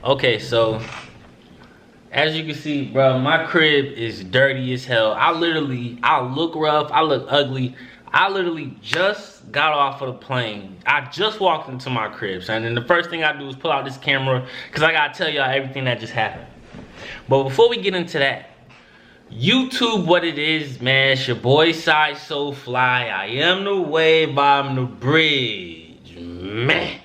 Okay, so as you can see, bro, my crib is dirty as hell. I look rough, I look ugly. I literally just got off of the plane. I just walked into my crib, son. And the first thing I do is pull out this camera because I gotta tell y'all everything that just happened. But before we get into that, YouTube, what it is, man, it's your boy Sayysooflyy. I am the wave, I'm the bridge, man.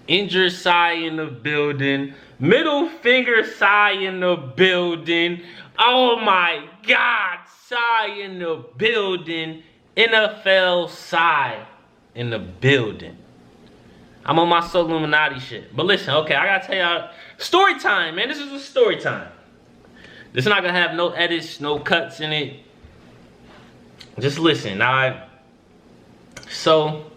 Injured Sai in the building. Middle finger Sai in the building. Oh my God, Sai in the building. NFL Sai in the building. I'm on my Illuminati shit. But listen, okay, I gotta tell y'all, story time, man. This is a story time. This is not gonna have no edits, no cuts in it. Just listen, alright? So,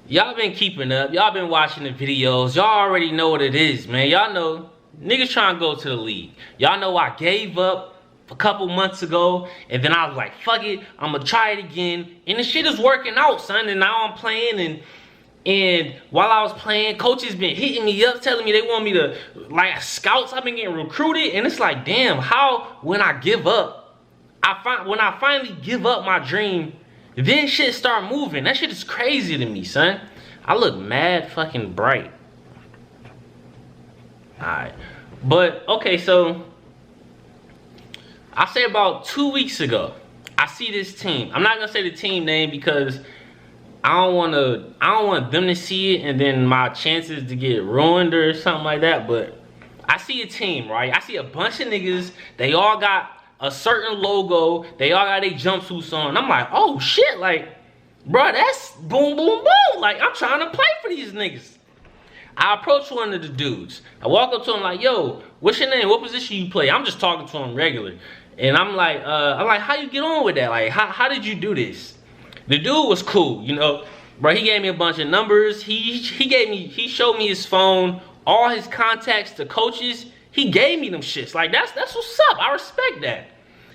y'all been keeping up. Y'all been watching the videos. Y'all already know what it is, man. Y'all know niggas trying to go to the league. Y'all know I gave up a couple months ago, and then I was like, fuck it, I'm gonna try it again. And the shit is working out, son. And now I'm playing, and while I was playing, coaches been hitting me up, telling me they want me to, like, scouts, I've been getting recruited, and it's like, damn, how when I give up, when I finally give up my dream, then shit start moving. That shit is crazy to me, son. I look mad fucking bright. Alright. But, okay, so I say about 2 weeks ago, I see this team. I'm not gonna say the team name because I don't want them to see it and then my chances to get ruined or something like that. But I see a team, right? I see a bunch of niggas. They all got a certain logo. They all got their jumpsuits on. I'm like, oh shit, like, bro, that's boom, boom, boom. Like, I'm trying to play for these niggas. I approach one of the dudes. I walk up to him like, yo, what's your name? What position you play? I'm just talking to him regular. And I'm like, how you get on with that? Like, how did you do this? The dude was cool, you know, bro. He gave me a bunch of numbers. He showed me his phone, all his contacts to coaches. He gave me them shits. Like, that's what's up. I respect that.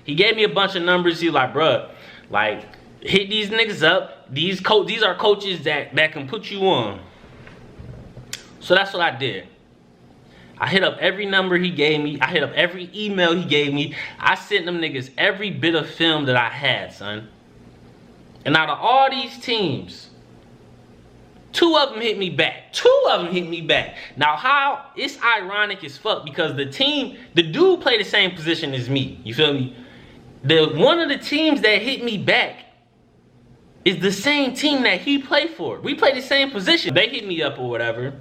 He gave me a bunch of numbers. He like, bro, like, hit these niggas up. These are coaches that can put you on. So that's what I did. I hit up every number he gave me. I hit up every email he gave me. I sent them niggas every bit of film that I had, son. And out of all these teams, 2 of them hit me back. 2 of them hit me back. Now, how? It's ironic as fuck because the dude played the same position as me. You feel me? One of the teams that hit me back is the same team that he played for. We play the same position. They hit me up or whatever.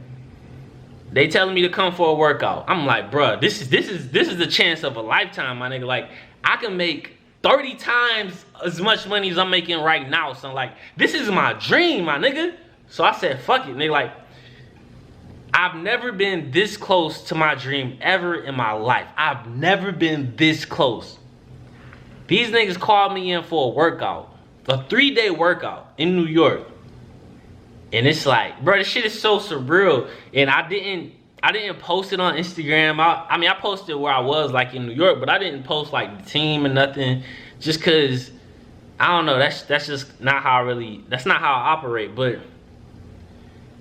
They telling me to come for a workout. I'm like, bruh, this is the chance of a lifetime, my nigga. Like, I can make 30 times as much money as I'm making right now. So like, this is my dream, my nigga. So I said, fuck it, nigga. Like, I've never been this close to my dream ever in my life. I've never been this close. These niggas called me in for a workout, a 3-day workout in New York. And it's like, bro, this shit is so surreal. And I didn't post it on Instagram. I mean, I posted where I was, like, in New York, but I didn't post, like, the team or nothing. Just because, I don't know, that's just not how that's not how I operate. But,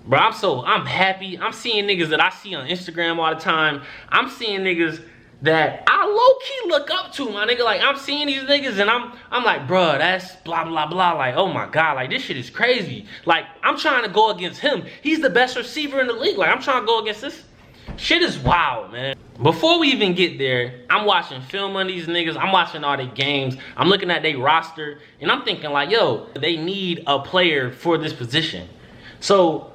bro, I'm happy. I'm seeing niggas that I see on Instagram all the time. I'm seeing niggas that I low-key look up to, my nigga. Like, I'm seeing these niggas and I'm like, bro, that's blah, blah, blah. Like, oh my God, like, this shit is crazy. Like, I'm trying to go against him. He's the best receiver in the league. Like, I'm trying to go against this. Shit is wild, man. Before we even get there, I'm watching film on these niggas. I'm watching all their games. I'm looking at their roster. And I'm thinking like, yo, they need a player for this position. So,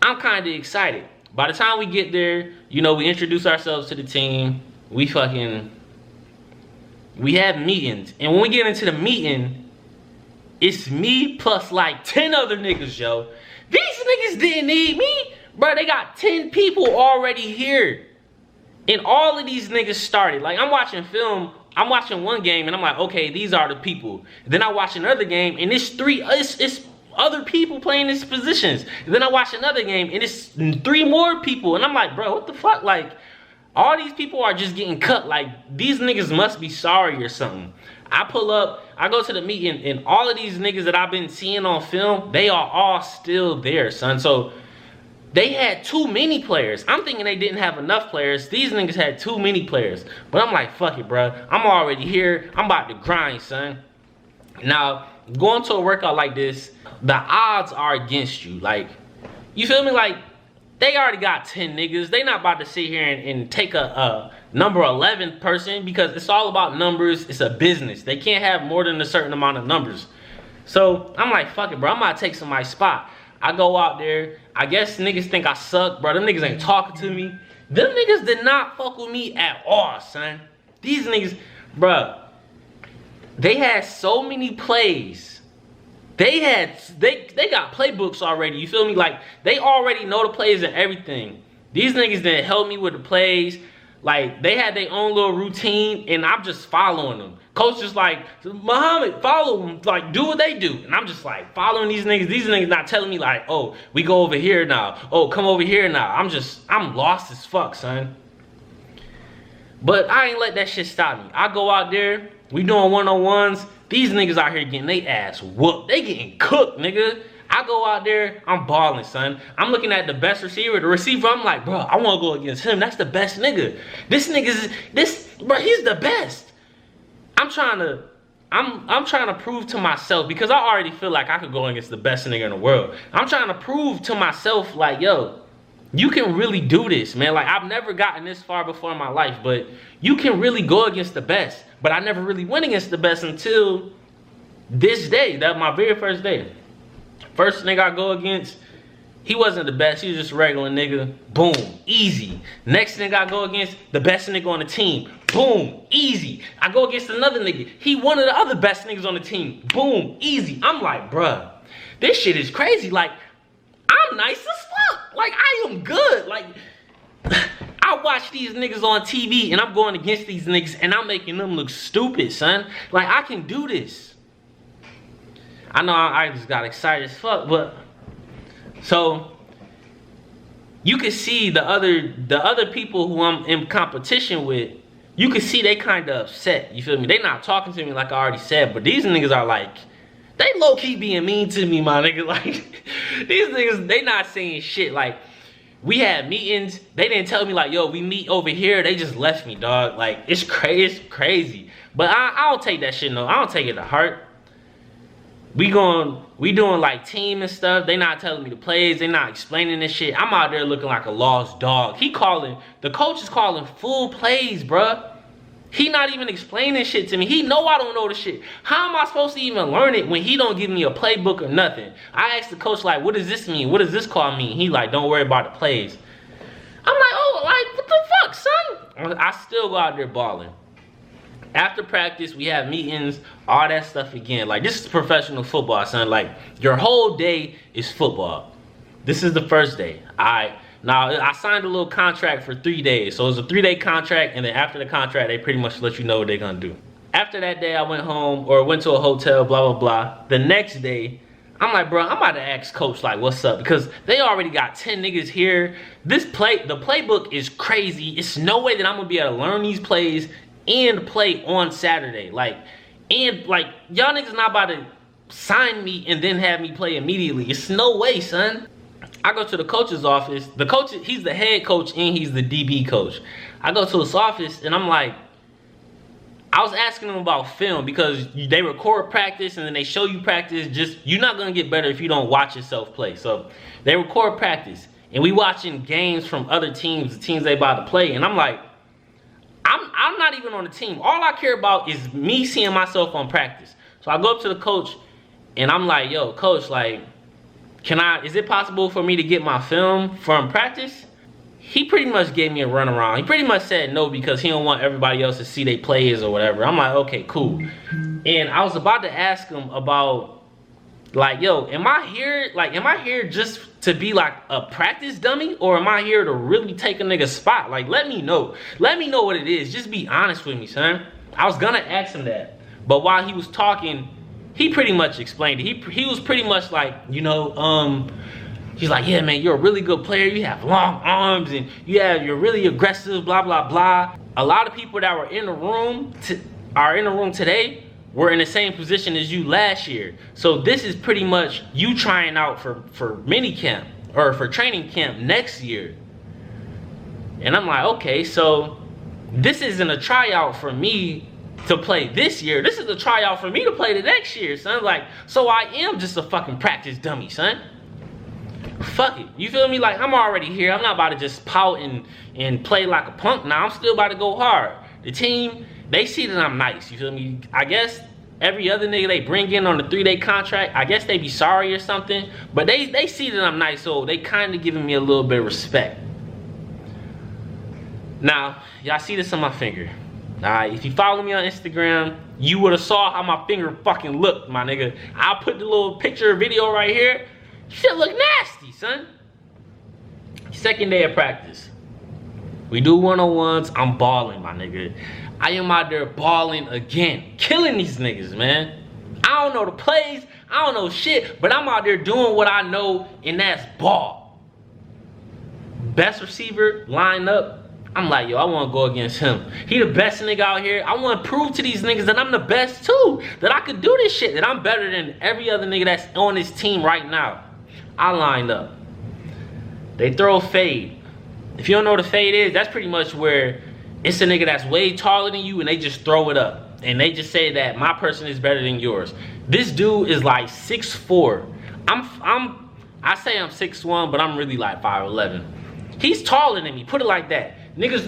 I'm kind of excited. By the time we get there, you know, we introduce ourselves to the team. We have meetings. And when we get into the meeting, it's me plus like 10 other niggas, yo. These niggas didn't need me. Bro, they got 10 people already here. And all of these niggas started. Like, I'm watching film. I'm watching one game and I'm like, okay, these are the people. Then I watch another game and it's other people playing these positions. And then I watch another game and it's 3 more people. And I'm like, bro, what the fuck? Like, all these people are just getting cut. Like, these niggas must be sorry or something. I pull up, I go to the meeting, and all of these niggas that I've been seeing on film, they are all still there, son. So, they had too many players. I'm thinking they didn't have enough players. These niggas had too many players. But I'm like, fuck it, bro. I'm already here. I'm about to grind, son. Now, going to a workout like this, the odds are against you. Like, you feel me? Like, they already got 10 niggas. They not about to sit here and take a number 11 person, because it's all about numbers. It's a business. They can't have more than a certain amount of numbers. So I'm like, fuck it, bro. I'm about to take somebody's spot. I go out there. I guess niggas think I suck, bro. Them niggas ain't talking to me. Them niggas did not fuck with me at all, son. These niggas, bro, they had so many plays. They got playbooks already, you feel me? Like, they already know the plays and everything. These niggas didn't help me with the plays. Like, they had their own little routine, and I'm just following them. Coach just like, Muhammad, follow them. Like, do what they do. And I'm just like, following these niggas. These niggas not telling me like, oh, we go over here now. Oh, come over here now. I'm lost as fuck, son. But I ain't let that shit stop me. I go out there. We doing one-on-ones. These niggas out here getting they ass whooped. They getting cooked, nigga. I go out there, I'm balling, son. I'm looking at the best receiver. The receiver, I'm like, bro, I want to go against him. That's the best nigga. This nigga's, bro, he's the best. I'm trying to prove to myself, because I already feel like I could go against the best nigga in the world. I'm trying to prove to myself, like, yo, you can really do this, man. Like, I've never gotten this far before in my life, but you can really go against the best. But I never really went against the best until this day. That was my very first day. First nigga I go against, he wasn't the best. He was just a regular nigga. Boom, easy. Next nigga I go against, the best nigga on the team. Boom, easy. I go against another nigga. He one of the other best niggas on the team. Boom, easy. I'm like, bruh, this shit is crazy. Like, I'm nice as fuck. Like, I am good. Like, I watch these niggas on TV and I'm going against these niggas and I'm making them look stupid, son. Like, I can do this. I know I just got excited as fuck, but so you can see the other people who I'm in competition with, you can see they kind of upset. You feel me? They not talking to me like I already said, but these niggas are like, they low-key being mean to me, my nigga. Like, these niggas, they not saying shit. Like, we had meetings. They didn't tell me like, yo, we meet over here. They just left me, dog. Like, it's crazy. But I don't take that shit, no. I don't take it to heart. We doing like team and stuff. They not telling me the plays. They not explaining this shit. I'm out there looking like a lost dog. The coach is calling full plays, bruh. He not even explaining shit to me. He know I don't know the shit. How am I supposed to even learn it when he don't give me a playbook or nothing? I asked the coach, like, what does this mean? What does this call mean? He like, don't worry about the plays. I'm like, oh, like, what the fuck, son? I still go out there balling. After practice, we have meetings, all that stuff again. Like, this is professional football, son. Like, your whole day is football. This is the first day. Now, I signed a little contract for 3 days. So it's a 3-day contract, and then after the contract, they pretty much let you know what they're gonna do. After that day, I went home, or went to a hotel, blah, blah, blah. The next day, I'm like, bro, I'm about to ask coach, like, what's up? Because they already got 10 niggas here. The playbook is crazy. It's no way that I'm gonna be able to learn these plays and play on Saturday. Like, y'all niggas not about to sign me and then have me play immediately. It's no way, son. I go to the coach's office. The coach, he's the head coach and he's the DB coach. I go to his office and I'm like, I was asking him about film because they record practice and then they show you practice. You're not gonna get better if you don't watch yourself play. So they record practice and we watching games from other teams, the teams they about to play. And I'm like, I'm not even on the team. All I care about is me seeing myself on practice. So I go up to the coach and I'm like, yo, coach, like, is it possible for me to get my film from practice? He pretty much gave me a runaround. He pretty much said no because he don't want everybody else to see they plays or whatever. I'm like, okay, cool. And I was about to ask him about, like, yo, am I here just to be like a practice dummy, or am I here to really take a nigga's spot? Like, let me know. Let me know what it is. Just be honest with me, son. I was gonna ask him that, but while he was talking, he pretty much explained it. He was pretty much like, you know, he's like, yeah, man, you're a really good player. You have long arms and you're really aggressive, blah, blah, blah. A lot of people that were in the room today were in the same position as you last year. So this is pretty much you trying out for mini camp or for training camp next year. And I'm like, okay, so this isn't a tryout for me to play this year. This is a tryout for me to play the next year, son. Like, so I am just a fucking practice dummy, son. Fuck it. You feel me? Like, I'm already here. I'm not about to just pout and play like a punk now. I'm still about to go hard. The team, they see that I'm nice. You feel me? I guess every other nigga they bring in on the 3-day contract, I guess they be sorry or something. But they see that I'm nice, so they kind of giving me a little bit of respect. Now, y'all see this on my finger. Alright, if you follow me on Instagram, you would have saw how my finger fucking looked, my nigga. I'll put the little picture video right here. Shit look nasty, son. Second day of practice. We do 1-on-1s. I'm balling, my nigga. I am out there balling again. Killing these niggas, man. I don't know the plays. I don't know shit. But I'm out there doing what I know, and that's ball. Best receiver, line up. I'm like, yo, I want to go against him. He the best nigga out here. I want to prove to these niggas that I'm the best too. That I could do this shit. That I'm better than every other nigga that's on this team right now. I lined up. They throw a fade. If you don't know what a fade is, that's pretty much where it's a nigga that's way taller than you and they just throw it up. And they just say that my person is better than yours. This dude is like 6'4". I say I'm 6'1", but I'm really like 5'11". He's taller than me, put it like that. Niggas,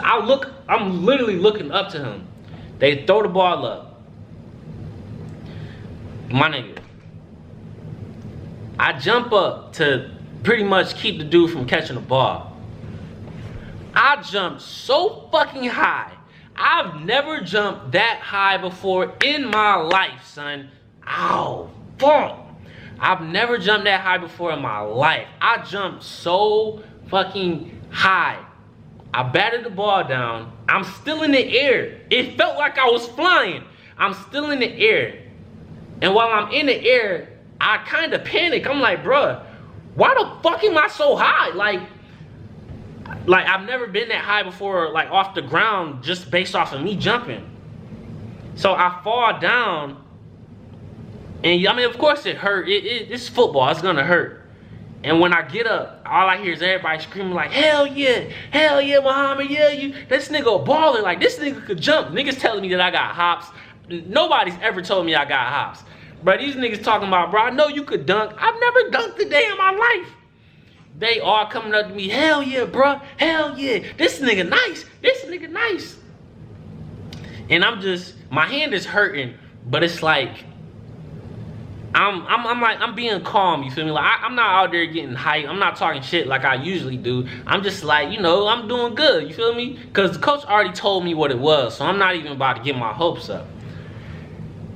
I'm literally looking up to him. They throw the ball up. My nigga. I jump up to pretty much keep the dude from catching the ball. I jumped so fucking high. I've never jumped that high before in my life, son. Ow, fuck. I've never jumped that high before in my life. I jumped so fucking high. I batted the ball down. I'm still in the air. It felt like I was flying. I'm still in the air. And while I'm in the air, I kind of panic. I'm like, bruh, why the fuck am I so high? Like I've never been that high before, like off the ground, just based off of me jumping. So I fall down, and I mean, of course it hurt. It's football. It's gonna hurt. And when I get up, all I hear is everybody screaming like, hell yeah, Muhammad, yeah, this nigga a baller. Like, this nigga could jump. Niggas telling me that I got hops. Nobody's ever told me I got hops. But these niggas talking about, bro, I know you could dunk. I've never dunked a day in my life. They all coming up to me, hell yeah, bro, hell yeah. This nigga nice, this nigga nice. And I'm just, my hand is hurting, but it's like, I'm being calm, you feel me? Like, I'm not out there getting hype. I'm not talking shit like I usually do. I'm just like, you know, I'm doing good, you feel me? Because the coach already told me what it was, so I'm not even about to get my hopes up.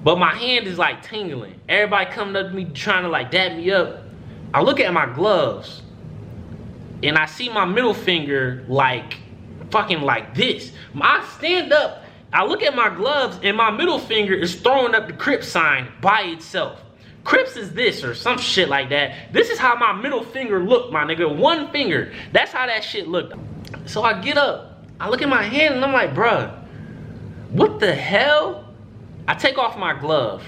But my hand is like tingling. Everybody coming up to me trying to like dab me up. I look at my gloves, and I see my middle finger like fucking like this. I stand up, I look at my gloves, and my middle finger is throwing up the Crip sign by itself. Crips is this or some shit like that. This is how my middle finger looked, my nigga. One finger. That's how that shit looked. So I get up, I look at my hand, and I'm like, bruh, what the hell? I take off my glove,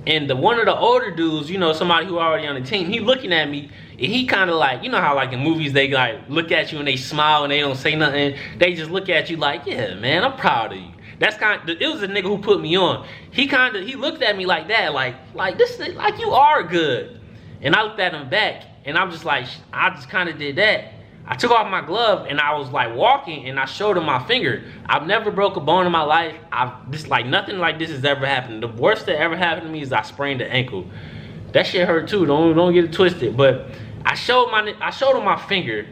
and one of the older dudes, you know, somebody who already on the team, he looking at me, and he kind of like, you know how like in movies they like look at you and they smile and they don't say nothing. They just look at you like, yeah, man, I'm proud of you. That's it was a nigga who put me on. He looked at me like that, like this, like you are good. And I looked at him back, and I'm just like, I just kind of did that. I took off my glove, and I was like walking, and I showed him my finger. I've never broke a bone in my life. Nothing like this has ever happened. The worst that ever happened to me is I sprained an ankle. That shit hurt too. Don't get it twisted. But I showed him my finger,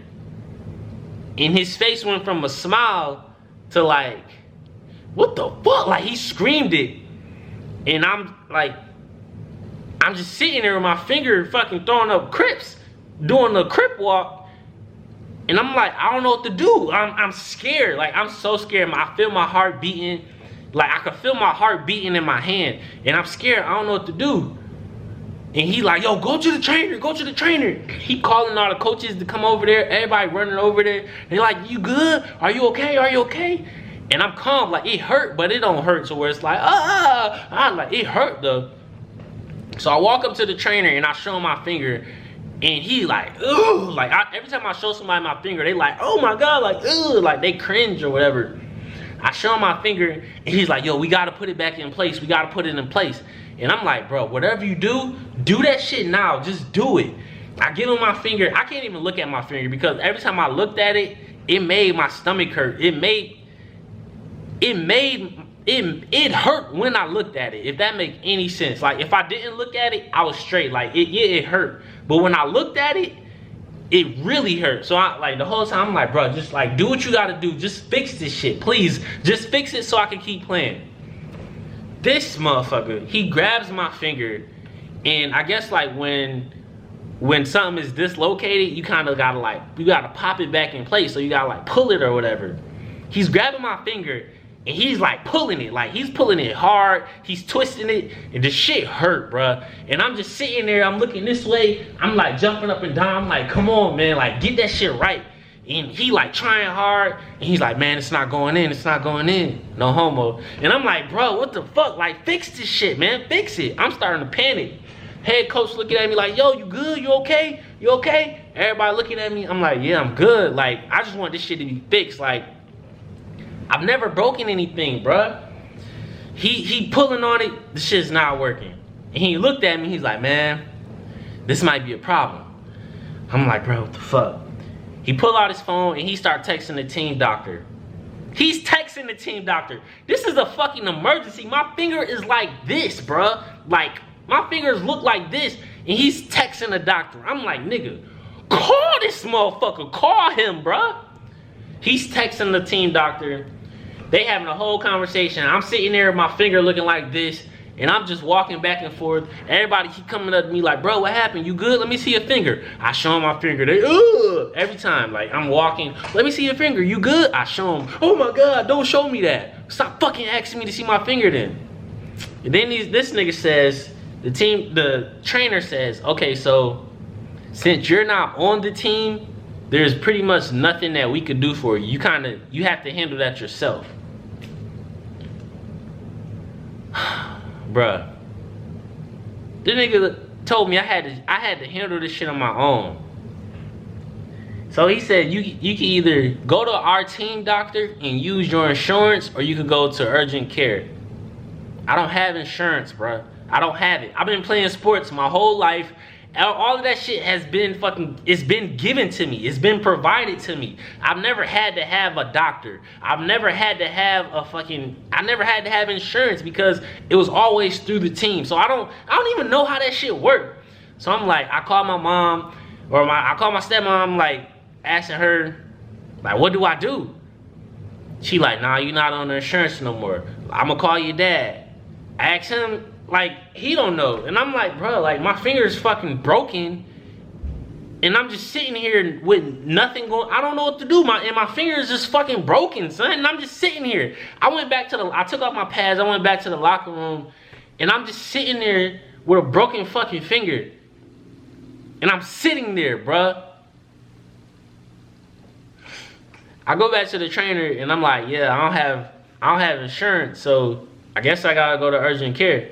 and his face went from a smile to like, what the fuck? Like, he screamed it. And I'm just sitting there with my finger fucking throwing up Crips, doing the Crip walk. And I'm like, I don't know what to do. I'm scared. Like, I'm so scared. I feel my heart beating. Like, I can feel my heart beating in my hand. And I'm scared. I don't know what to do. And he like, yo, go to the trainer. Go to the trainer. He calling all the coaches to come over there. Everybody running over there. They're like, you good? Are you okay? Are you okay? And I'm calm. Like, it hurt, but it don't hurt. So where it's like, like, it hurt though. So I walk up to the trainer and I show him my finger. And he like, ugh, like every time I show somebody my finger, they like, oh my God, like, ugh, like they cringe or whatever. I show him my finger and he's like, yo, we gotta put it back in place. We gotta put it in place. And I'm like, bro, whatever you do that shit now, just do it. I give him my finger, I can't even look at my finger because every time I looked at it, it made my stomach hurt. It hurt when I looked at it, if that makes any sense. Like if I didn't look at it, I was straight. Like it hurt. But when I looked at it, it really hurt. So I like the whole time I'm like, bro, just like do what you gotta do. Just fix this shit, please. Just fix it so I can keep playing. This motherfucker, he grabs my finger, and I guess like when something is dislocated, you kind of gotta like, you gotta pop it back in place. So you gotta like pull it or whatever. He's grabbing my finger and he's like pulling it, like he's pulling it hard, he's twisting it, and the shit hurt, bruh. And I'm just sitting there, I'm looking this way, I'm like jumping up and down, I'm like, come on, man, like get that shit right. And he like trying hard, and he's like, man, it's not going in, it's not going in, no homo. And I'm like, bro, what the fuck, like fix this shit, man, fix it. I'm starting to panic. Head coach looking at me like, yo, you good, you okay, you okay? Everybody looking at me, I'm like, yeah, I'm good. Like, I just want this shit to be fixed. Like, I've never broken anything, bruh. He pulling on it, the shit's not working. And he looked at me, he's like, man, this might be a problem. I'm like, bro, what the fuck? He pulled out his phone and he started texting the team doctor. He's texting the team doctor. This is a fucking emergency. My finger is like this, bruh. Like, my fingers look like this, and he's texting the doctor. I'm like, nigga, call this motherfucker. Call him, bruh. He's texting the team doctor. They having a whole conversation. I'm sitting there with my finger looking like this, and I'm just walking back and forth. Everybody keep coming up to me like, bro, what happened? You good? Let me see your finger. I show them my finger. They, ugh, every time. Like, I'm walking. Let me see your finger. You good? I show them. Oh, my God, don't show me that. Stop fucking asking me to see my finger then. And then this nigga says, the trainer says, okay, so since you're not on the team, there's pretty much nothing that we could do for you. You have to handle that yourself. Bruh. The nigga told me I had to handle this shit on my own. So he said you can either go to our team doctor and use your insurance, or you could go to urgent care. I don't have insurance, bruh. I don't have it. I've been playing sports my whole life. All of that shit has been it's been given to me. It's been provided to me. I've never had to have a doctor. I've never had to have I never had to have insurance because it was always through the team. So I don't even know how that shit worked. So I'm like, I call my mom, or I call my stepmom, like asking her, like, what do I do? She like, nah, you're not on the insurance no more. I'm gonna call your dad. I asked him, like, he don't know. And I'm like, bro, like, my finger is fucking broken. And I'm just sitting here with nothing going. I don't know what to do. My finger is just fucking broken, son. And I'm just sitting here. I took off my pads. I went back to the locker room. And I'm just sitting there with a broken fucking finger. And I'm sitting there, bruh. I go back to the trainer and I'm like, yeah, I don't have insurance, so I guess I gotta go to urgent care.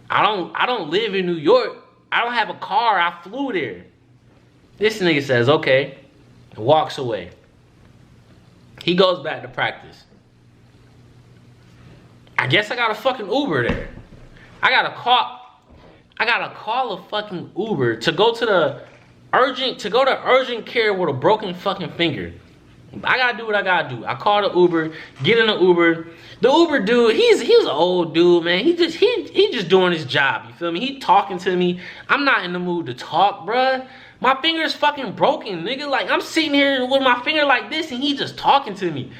I don't live in New York. I don't have a car. I flew there. This nigga says, okay, and walks away. He goes back to practice. I guess I got a fucking Uber there. I gotta call a fucking Uber to go to urgent care with a broken fucking finger. I gotta do what I gotta do. I call the Uber, get in the Uber. The Uber dude, he's an old dude, man. He just doing his job, you feel me? He talking to me. I'm not in the mood to talk, bruh. My finger is fucking broken, nigga. Like, I'm sitting here with my finger like this and he just talking to me.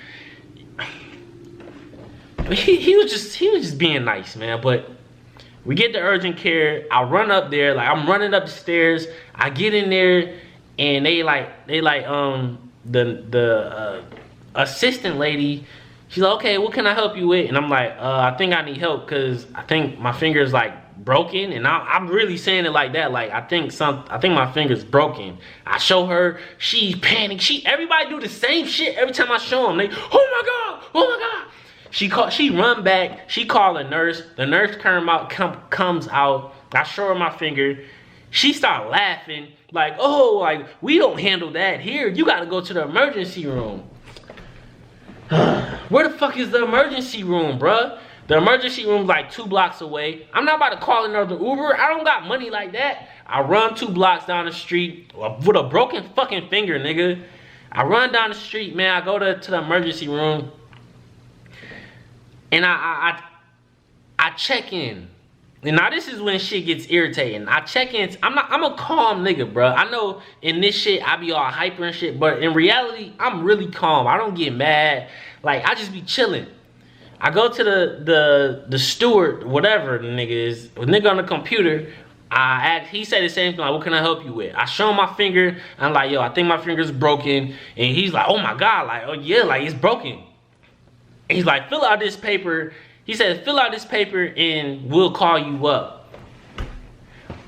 He was just being nice, man. But we get to urgent care. I run up there, like I'm running up the stairs. I get in there and the assistant lady, she's like, okay, what can I help you with? And I'm like, I think I need help because I think my finger's like broken. And I'm really saying it like that. Like, I think my finger's broken. I show her, she panicked. Everybody do the same shit every time I show them. They, oh my God, oh my God. She run back, she call a nurse. The nurse comes out. I show her my finger. She started laughing, like, oh, like, we don't handle that here. You gotta go to the emergency room. Where the fuck is the emergency room, bruh? The emergency room's like 2 blocks away. I'm not about to call another Uber. I don't got money like that. I run 2 blocks down the street with a broken fucking finger, nigga. I run down the street, man. I go to the emergency room. And I check in. And now this is when shit gets irritating. I check in. I'm a calm nigga, bro. I know in this shit I be all hyper and shit, but in reality, I'm really calm. I don't get mad. Like, I just be chilling. I go to the steward, whatever the nigga is, the nigga on the computer. He said the same thing, like, what can I help you with? I show him my finger. I'm like, yo, I think my finger's broken. And he's like, oh my God, like, oh yeah, like, it's broken. And he's like, fill out this paper. He said, fill out this paper and we'll call you up.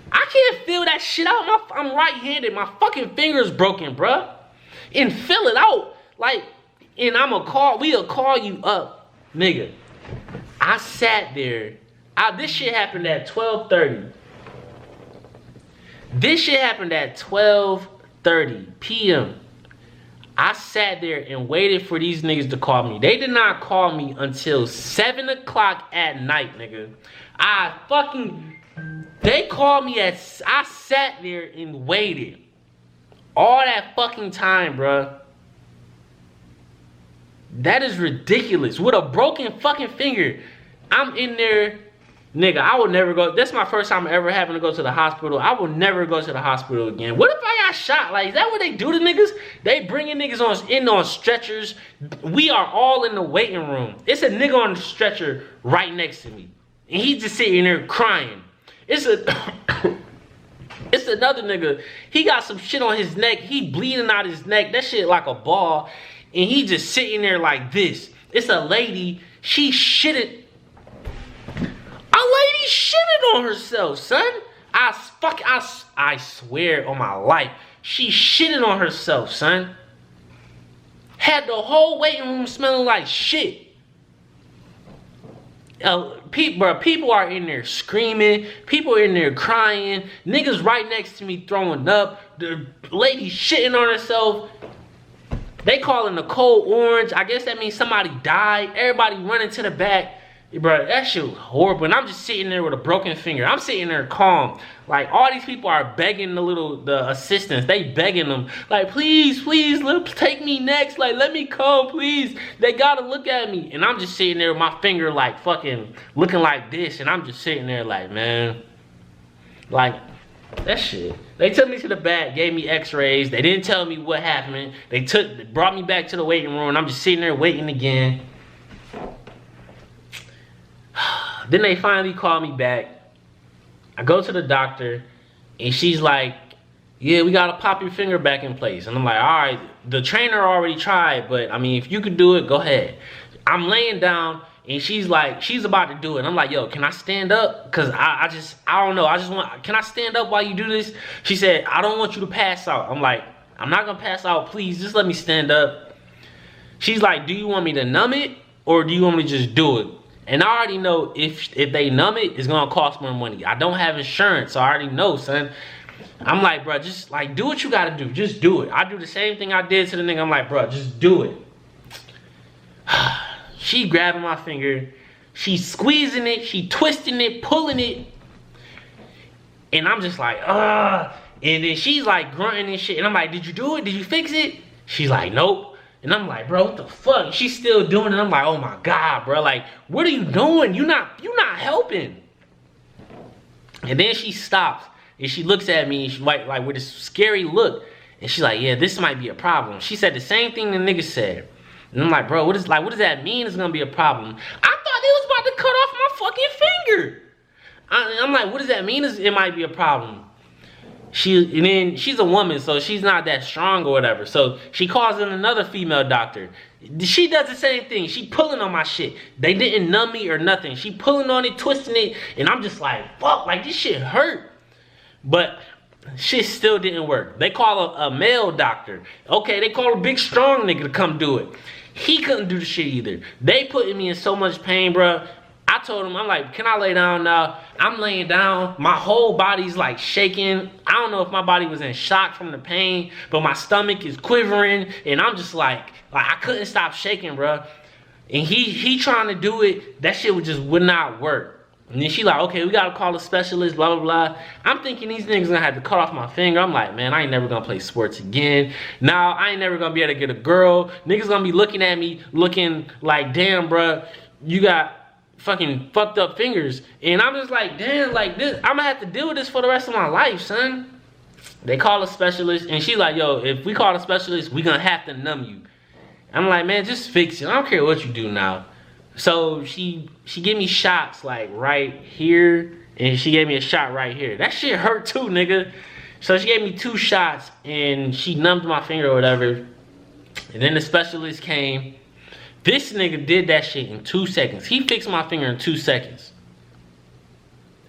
I can't fill that shit out. I'm right-handed. My fucking finger's broken, bruh. And fill it out. Like, and we'll call you up, nigga. I sat there. This shit happened at 12:30. This shit happened at 12:30 p.m. I sat there and waited for these niggas to call me. They did not call me until 7 o'clock at night, nigga. They called me I sat there and waited. All that fucking time, bruh. That is ridiculous. With a broken fucking finger, I'm in there. Nigga, I will never go. That's my first time ever having to go to the hospital. I will never go to the hospital again. What if I got shot? Like, is that what they do to niggas? They bringing niggas on stretchers. We are all in the waiting room. It's a nigga on the stretcher right next to me. And he's just sitting there crying. It's another nigga. He got some shit on his neck. He bleeding out his neck. That shit like a ball. And he just sitting there like this. It's a lady. She shitted. A lady shitted on herself, son. I swear on my life. She shitted on herself, son. Had the whole waiting room smelling like shit. People are in there screaming. People are in there crying. Niggas right next to me throwing up. The lady shitting on herself. They calling the code orange. I guess that means somebody died. Everybody running to the back. Bro, that shit was horrible. And I'm just sitting there with a broken finger. I'm sitting there calm. Like, all these people are begging the assistants. They begging them. Like, please, take me next. Like, let me come, please. They gotta look at me. And I'm just sitting there with my finger, like, fucking looking like this. And I'm just sitting there like, man. Like, that shit. They took me to the back, gave me x-rays. They didn't tell me what happened. They brought me back to the waiting room. And I'm just sitting there waiting again. Then they finally call me back. I go to the doctor, and she's like, yeah, we gotta pop your finger back in place. And I'm like, all right, the trainer already tried, but I mean, if you could do it, go ahead. I'm laying down, and she's like, she's about to do it. I'm like, yo, can I stand up? Cause I don't know, can I stand up while you do this? She said, I don't want you to pass out. I'm like, I'm not gonna pass out, please, just let me stand up. She's like, do you want me to numb it, or do you want me to just do it? And I already know if they numb it, it's gonna cost more money. I don't have insurance, so I already know, son. I'm like, bro, just like do what you gotta do. Just do it. I do the same thing I did to the nigga. I'm like, bro, just do it. She grabbing my finger. She's squeezing it. She twisting it, pulling it. And I'm just like, And then she's like grunting and shit. And I'm like, did you do it? Did you fix it? She's like, nope. And I'm like, bro, what the fuck? She's still doing it. I'm like, oh my God, bro. Like, what are you doing? You not helping. And then she stops and she looks at me and she's like with this scary look. And she's like, yeah, this might be a problem. She said the same thing the nigga said. And I'm like, bro, what does that mean it's gonna be a problem? I thought they was about to cut off my fucking finger. I'm like, what does that mean it might be a problem? And then she's a woman, so she's not that strong or whatever. So she calls in another female doctor. She does the same thing. She pulling on my shit. They didn't numb me or nothing. She pulling on it, twisting it, and I'm just like, fuck, like this shit hurt. But shit still didn't work. They call a male doctor. Okay, they call a big strong nigga to come do it. He couldn't do the shit either. They putting me in so much pain, bro. I told him, I'm like, can I lay down now? I'm laying down. My whole body's like shaking. I don't know if my body was in shock from the pain, but my stomach is quivering. And I'm just like I couldn't stop shaking, bro. And he trying to do it. That shit would not work. And then she like, okay, we gotta call a specialist, blah, blah, blah. I'm thinking these niggas gonna have to cut off my finger. I'm like, man, I ain't never gonna play sports again. Now, I ain't never gonna be able to get a girl. Niggas gonna be looking at me, looking like, damn, bruh, you got fucking fucked up fingers. And I'm just like, damn, like this, I'm gonna have to deal with this for the rest of my life, son. They call a specialist, and she like, yo, if we call a specialist, we gonna have to numb you. I'm like, man, just fix it. I don't care what you do now. So she gave me shots like right here, and she gave me a shot right here. That shit hurt too, nigga. So she gave me 2 shots, and she numbed my finger or whatever. And then the specialist came. This nigga did that shit in 2 seconds. He fixed my finger in 2 seconds.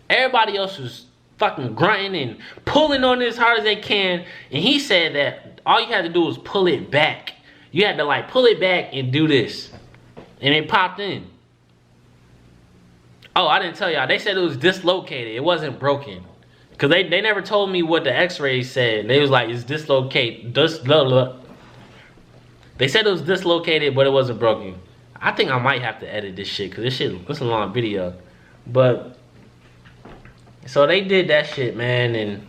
Everybody else was fucking grunting and pulling on it as hard as they can. And he said that all you had to do was pull it back. You had to like pull it back and do this. And it popped in. Oh, I didn't tell y'all. They said it was dislocated. It wasn't broken. Because they never told me what the x-rays said. They was like, it's dislocated. They said it was dislocated, but it wasn't broken. I think I might have to edit this shit. Because this a long video. But, so they did that shit, man. And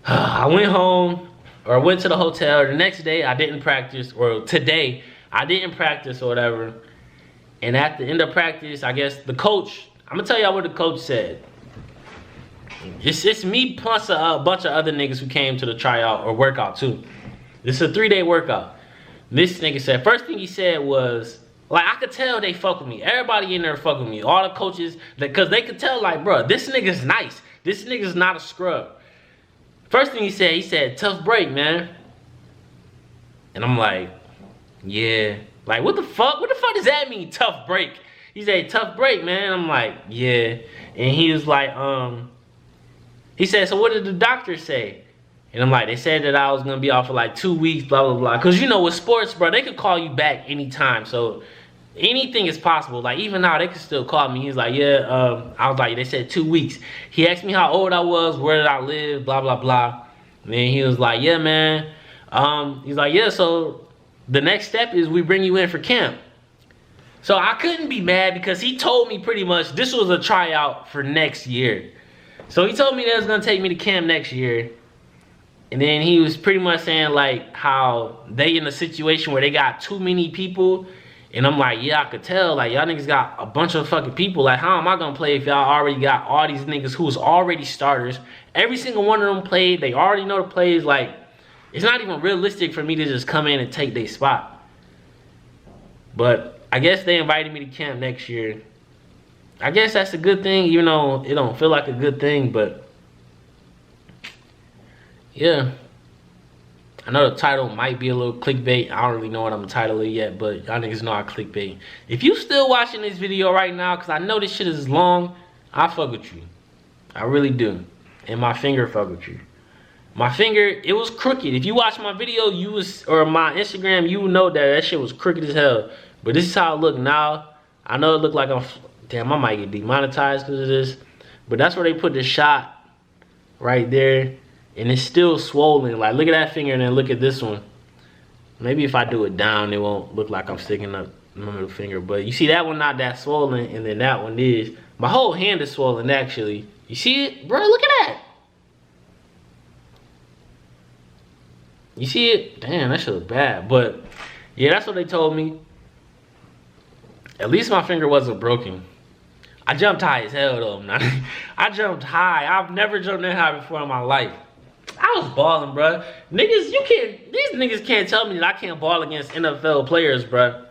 I went home. Or went to the hotel. The next day, I didn't practice. Or today, I didn't practice or whatever. And at the end of practice, I guess the coach, I'm gonna tell y'all what the coach said. It's me plus a bunch of other niggas who came to the tryout or workout too. This is a 3-day workout. This nigga said, first thing he said was, like, I could tell they fuck with me. Everybody in there fuck with me. All the coaches, because they could tell, like, bro, this nigga's nice. This nigga's not a scrub. First thing he said, tough break, man. And I'm like, yeah. Like, what the fuck? What the fuck does that mean, tough break? He said, tough break, man. I'm like, yeah. And he was like, he said, so what did the doctor say? And I'm like, they said that I was gonna be off for like 2 weeks, blah, blah, blah. Cause you know, with sports, bro, they could call you back anytime. So anything is possible. Like, even now, they could still call me. He's like, yeah, I was like, they said 2 weeks. He asked me how old I was, where did I live, blah, blah, blah. And then he was like, yeah, man. He's like, yeah, so the next step is we bring you in for camp. So I couldn't be mad because he told me pretty much this was a tryout for next year. So he told me that it was gonna take me to camp next year. And then he was pretty much saying like how they in a situation where they got too many people. And I'm like, yeah, I could tell. Like, y'all niggas got a bunch of fucking people. Like, how am I gonna play if y'all already got all these niggas who was already starters? Every single one of them played. They already know the plays. Like, it's not even realistic for me to just come in and take their spot. But I guess they invited me to camp next year. I guess that's a good thing, even though it don't feel like a good thing, but yeah. I know the title might be a little clickbait. I don't really know what I'm gonna title it yet, but y'all niggas know I clickbait. If you still watching this video right now, cause I know this shit is long, I fuck with you. I really do. And my finger fuck with you. My finger, it was crooked. If you watch my video, or my Instagram, you would know that shit was crooked as hell. But this is how it look now. I know it look like damn, I might get demonetized because of this. But that's where they put the shot right there. And it's still swollen. Like, look at that finger and then look at this one. Maybe if I do it down, it won't look like I'm sticking up my middle finger. But you see that one not that swollen, and then that one is. My whole hand is swollen, actually. You see it? Bro, look at that. You see it? Damn, that shit look bad. But, yeah, that's what they told me. At least my finger wasn't broken. I jumped high as hell, though. I jumped high. I've never jumped that high before in my life. I was balling, bro. Niggas, these niggas can't tell me that I can't ball against NFL players, bro.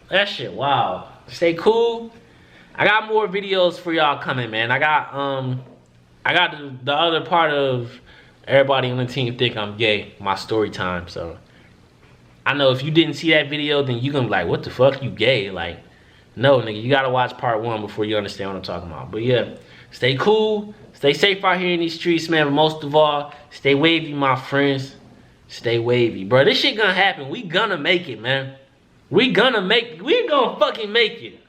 That shit, wow. Stay cool. I got more videos for y'all coming, man. I got the other part of everybody on the team think I'm gay, my story time. So I know if you didn't see that video, then you gonna be like, what the fuck, you gay? Like, no, nigga, you gotta watch part 1 before you understand what I'm talking about. But yeah, stay cool. Stay safe out here in these streets, man. But most of all, stay wavy, my friends. Stay wavy. Bro, this shit gonna happen. We gonna make it, man. We gonna fucking make it.